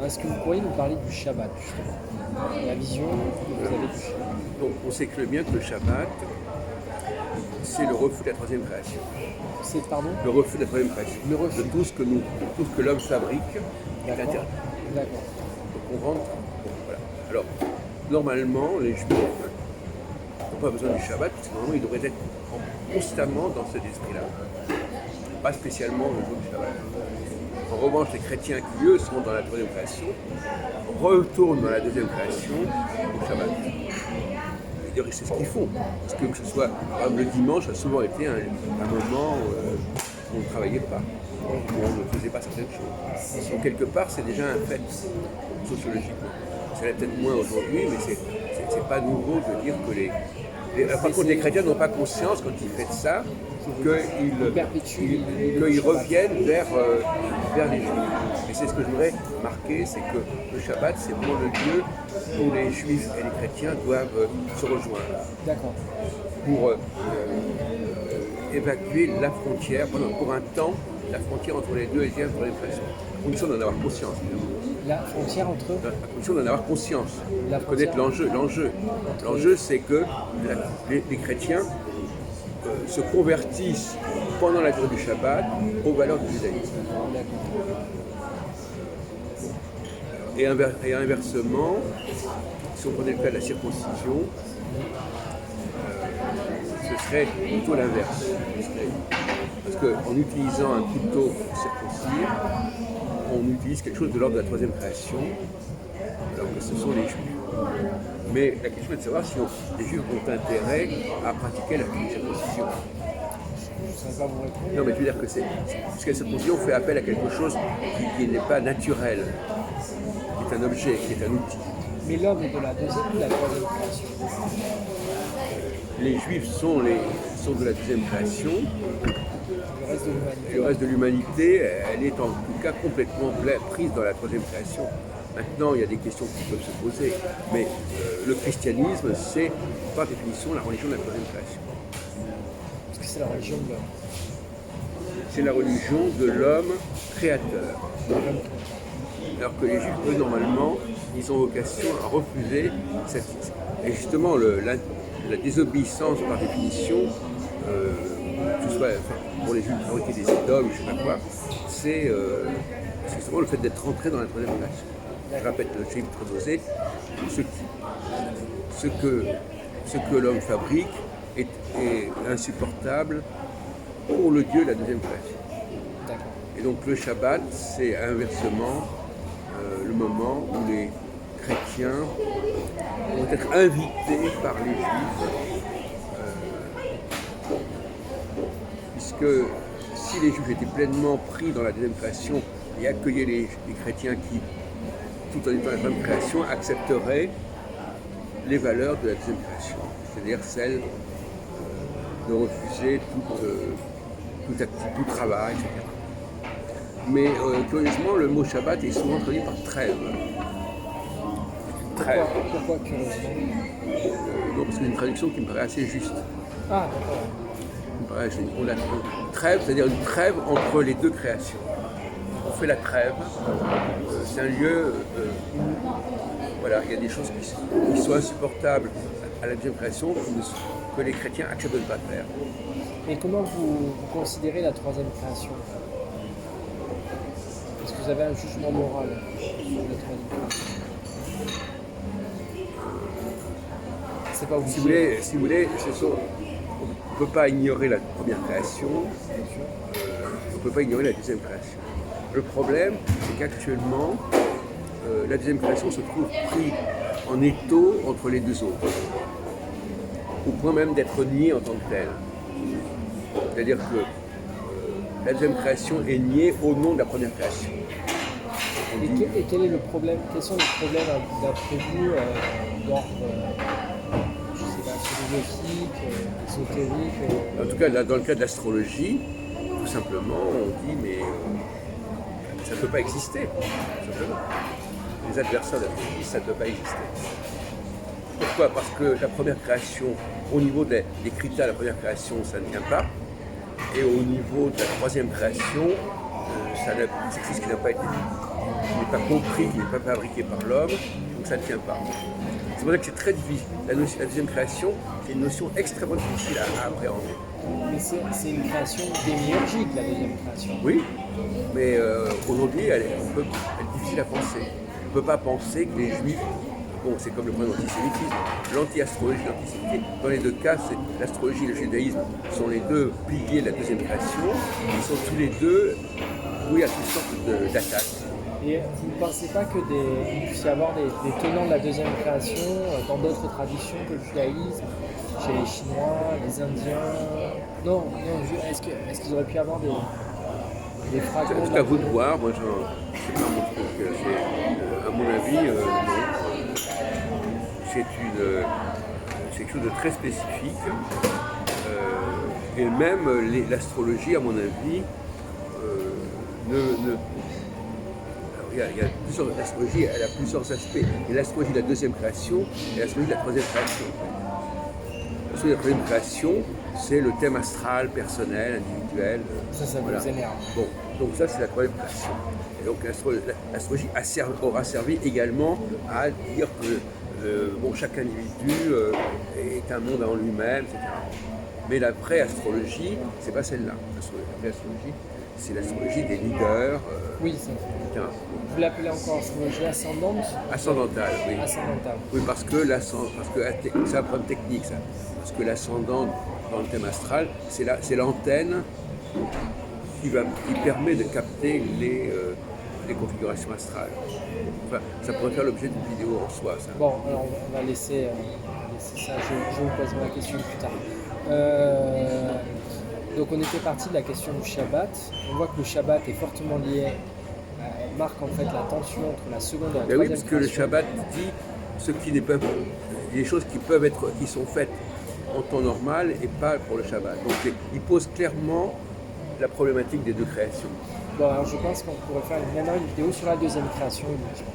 Est-ce que vous pourriez nous parler du Shabbat, justement? La vision que vous avez du Shabbat. Donc on sait très bien que le Shabbat, c'est le refus de la troisième création. C'est, pardon? Le refus de la troisième création. Le refus. De tout ce que l'homme fabrique est D'accord. interdit. D'accord. Donc on rentre. Bon, voilà. Alors, normalement, les Juifs n'ont pas besoin du Shabbat, parce que normalement, ils devraient être constamment dans cet esprit-là. Pas spécialement le jour du Shabbat. En revanche, les chrétiens qui, eux, sont dans la troisième création, retournent dans la deuxième création au Shabbat. Et c'est ce qu'ils font. Parce que ce soit, par exemple, le dimanche a souvent été un moment où on ne travaillait pas, où on ne faisait pas certaines choses. Donc quelque part, c'est déjà un fait sociologiquement. Ça l'est peut-être moins aujourd'hui, mais c'est pas nouveau de dire que par contre, les chrétiens n'ont pas conscience, quand ils font ça, qu'ils reviennent vers les Juifs. Et c'est ce que je voudrais marquer, c'est que le Shabbat, c'est vraiment le lieu où les Juifs et les chrétiens doivent se rejoindre. D'accord. Pour évacuer la frontière, pour un temps, la frontière entre les deux et les impressions. À condition d'en avoir conscience, évidemment. La frontière entre... À condition d'en avoir conscience, La de connaître frontière. l'enjeu. L'enjeu, c'est que les chrétiens se convertissent pendant la durée du Shabbat aux valeurs du judaïsme. Et inversement, si on prenait le cas de la circoncision, ce serait plutôt l'inverse. Parce qu'en utilisant un couteau pour circoncire, on utilise quelque chose de l'ordre de la troisième création, alors que ce sont les Juifs. Mais la question est de savoir si les Juifs ont intérêt à pratiquer la circoncision. Je ne sais pas vous répondre. Non, mais je veux dire que puisque la circoncision fait appel à quelque chose qui n'est pas naturel, qui est un objet, qui est un outil. Mais l'homme est de la deuxième ou de la troisième création? Les Juifs sont de la deuxième création. Le reste de l'humanité. Le reste de l'humanité, elle est en tout cas complètement prise dans la troisième création. Maintenant, il y a des questions qui peuvent se poser, mais le christianisme, c'est par définition la religion de la troisième création. Parce que c'est la religion de l'homme. C'est la religion de l'homme créateur. Alors que les Juifs, eux, normalement, ils ont vocation à refuser cette... Et justement, la désobéissance par définition, que ce soit pour les Juifs fabriquer des idoles ou je ne sais pas quoi, c'est justement le fait d'être rentré dans la troisième création. Je répète le chiffre dosé, ce que l'homme fabrique est insupportable pour le Dieu de la deuxième création. Et donc le Shabbat, c'est inversement le moment où les chrétiens vont être invités par les Juifs, puisque si les Juifs étaient pleinement pris dans la deuxième création et accueillaient les chrétiens qui, tout en étant la même création, accepteraient les valeurs de la deuxième création, c'est-à-dire celle de refuser tout travail, etc. Mais curieusement, le mot Shabbat est souvent traduit par trêve. Trêve. Pourquoi curieusement? Non, parce que c'est une traduction qui me paraît assez juste. Ah, d'accord. On a une trêve, c'est-à-dire une trêve entre les deux créations. On fait la trêve, c'est un lieu où voilà, il y a des choses qui sont insupportables à la deuxième création que les chrétiens acceptent de ne pas faire. Et comment vous considérez la troisième création? Est-ce que vous avez un jugement moral sur la troisième création? C'est pas Si vous voulez, on ne peut pas ignorer la première création, on ne peut pas ignorer la deuxième création. Le problème, c'est qu'actuellement, la deuxième création se trouve prise en étau entre les deux autres, au point même d'être niée en tant que telle. C'est-à-dire que la deuxième création est niée au nom de la première création. Et quel est le problème? Quels sont les problèmes d'après vous d'ordre philosophique, ésotérique? En tout cas, dans le cas de l'astrologie, tout simplement, on dit mais ça ne peut pas exister. Tout simplement. Les adversaires de l'astrologie, ça ne peut pas exister. Pourquoi? Parce que la première création, au niveau des critères de la première création, ça ne tient pas. Et au niveau de la troisième création, c'est quelque chose qui n'a pas été pas compris, qui n'est pas fabriqué par l'homme, donc ça ne tient pas. C'est pour ça que c'est très difficile. La deuxième création, c'est une notion extrêmement difficile à appréhender. Mais c'est une création démiurgique, la deuxième création. Oui, mais aujourd'hui, elle est difficile à penser. On ne peut pas penser que les juifs, bon, c'est comme le problème de l'antisémitisme, l'anti-astrologie, l'antisémitisme, dans les deux cas, l'astrologie et le judaïsme sont les deux piliers de la deuxième création, ils sont tous les deux, oui, à toutes sortes d'attaques. Et vous ne pensez pas qu'il puisse y avoir des tenants de la deuxième création dans d'autres traditions que le judaïsme, chez les Chinois, les Indiens? Non, est-ce qu'ils auraient pu avoir des fragments? C'est à vous de voir, moi c'est pas mon truc, à mon avis, non. C'est quelque chose de très spécifique. Et même l'astrologie, à mon avis, l'astrologie, elle a plusieurs aspects. Et l'astrologie de la deuxième création et l'astrologie de la troisième création. L'astrologie de la troisième création, c'est le thème astral, personnel, individuel. Ça voilà. vous énerve. Bon, donc ça, c'est la troisième création. Et donc l'astrologie aura servi également à dire que chaque individu est un monde en lui-même, etc. Mais la vraie astrologie, c'est pas celle-là. La vraie astrologie, c'est l'astrologie des leaders. Oui, c'est ça. Vous l'appelez encore astrologie ascendante? Ascendantale, oui. Ascendantale. Oui, parce que c'est un problème technique, ça. Parce que l'ascendant dans le thème astral, c'est l'antenne qui permet de capter les configurations astrales. Enfin, ça pourrait faire l'objet d'une vidéo en soi, ça. Bon, alors on va laisser ça, je vous poserai la question plus tard. Donc on était parti de la question du Shabbat. On voit que le Shabbat est fortement lié, marque en fait la tension entre la seconde et la troisième. Oui, parce que le Shabbat dit ce qui n'est pas, les choses qui sont faites en temps normal et pas pour le Shabbat. Donc il pose clairement la problématique des deux créations. Bon, alors je pense qu'on pourrait faire maintenant une vidéo sur la deuxième création uniquement.